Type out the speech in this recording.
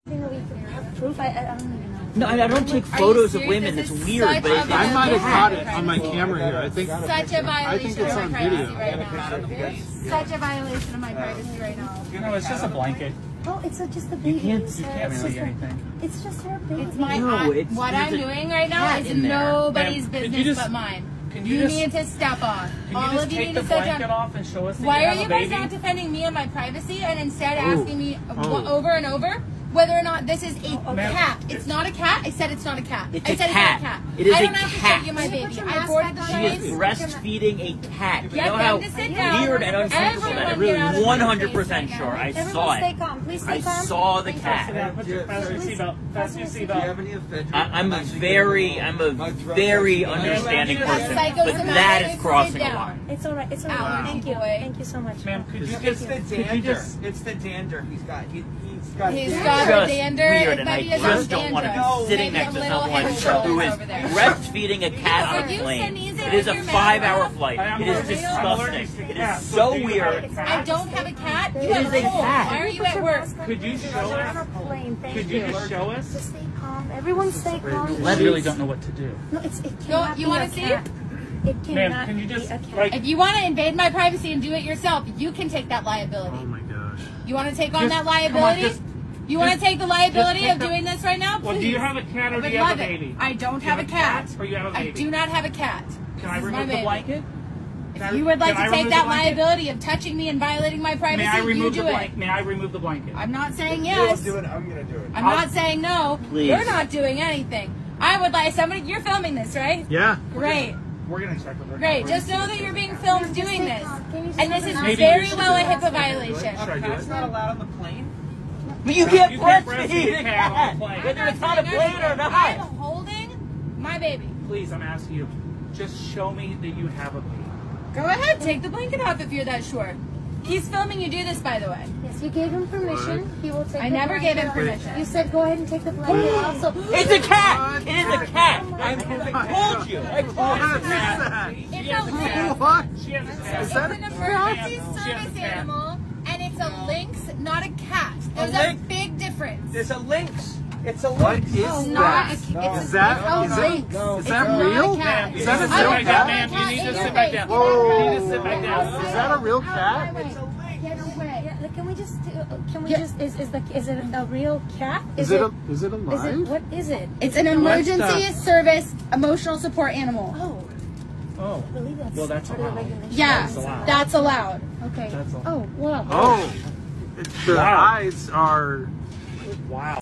Proof? I don't even know. No, I don't take photos of women. It's weird, but I might have caught it on my camera here. I think such a violation it's of on my privacy video. right now. Such a violation of my privacy right now. You know, it's just a blanket. Oh, it's just a baby. You can't really anything. It's just her baby. It's my what there's I'm doing right now is nobody's business but mine. You need to step on. Can you just take the blanket off and show us that Why you are have you a guys baby? not defending me and my privacy and instead asking me over and over whether or not this is a cat? It's not a cat. I said it's not a cat. It's I said a cat. It's not a cat. It is I a don't have cat. to show you my baby. I boarded the plane. She is breastfeeding a cat. You Get know them how to sit down. weird and uncomfortable that is. Everyone get out of my 100% face sure. right I now. saw Stay it. calm. Please stay I calm. saw the cat. Fasten your seatbelt. Fasten your seatbelt. I'm a very understanding person, but that is crossing a line. It's all right. It's all right. Thank you. Thank you so much. Ma'am, could you It's the dander. He's got a dander. Weird, and I just don't want to be sitting next to someone who is breastfeeding a cat on a plane. It is a 5-hour flight. It is disgusting. It is so weird. I don't have a cat. It is a cat. Why are you at work? Could you show us? Could you just show us? Just stay calm. Everyone stay calm. I really don't know what to do. No, it cannot You want to see? It cannot can you just, be a cat. like, If you want to invade my privacy and do it yourself, you can take that liability. Oh my gosh. You want to take on that liability? You want to take the liability of doing this right now? Please. Well, do you have a cat or do I would you have a love it. baby? I don't have a cat. Or you have a baby? I do not have a cat. Can I This is my remove the baby. blanket? If you would like Can I to take remove that the blanket? liability of touching me and violating my privacy, May I you remove do the it. blanket? May I remove the blanket? I'm not saying yes. do it. I'm gonna do it. I'm not saying no. Please. You're not doing anything. I would like somebody. You're filming this, right? Yeah. Great. We're gonna check with her. Great. Just know that you're being filmed doing this, and this is Maybe very you should well a do it. HIPAA violation. It's not allowed on the plane. But you can't breastfeed breastfeed a a cat on cat, a plane. whether it's on a plane or I'm not. holding my baby. Please, I'm asking you. Just show me that you have a baby. Go ahead, take the blanket off if you're that sure. He's filming you do this, by the way. Yes, you gave him permission. He will take I the never blanket gave him off. permission. You said go ahead and take the blanket off. So It's a cat! It is a cat! I told you! I told you! It's a What? She has a cat. It's an emergency service animal, and it's a lynx, not a cat. There's a big difference. It's a lynx. It's a What lynx. is It's that? not a, Is it's that a is lynx. that It's not real? a cat. Is that a Sit real back down, cat? ma'am. You need to sit Cat back in down. your Whoa. You need to sit back down. Is that a real cat? Get away. yeah, can we just is it a real cat? Is it alive? What is it? It's an emergency service emotional support animal. Oh, Oh. I believe that's Well, that's part of the allowed. regulation. Yeah, That's allowed. that's allowed. Okay. That's all. Oh, wow. Oh, the Wow. eyes are. Wow.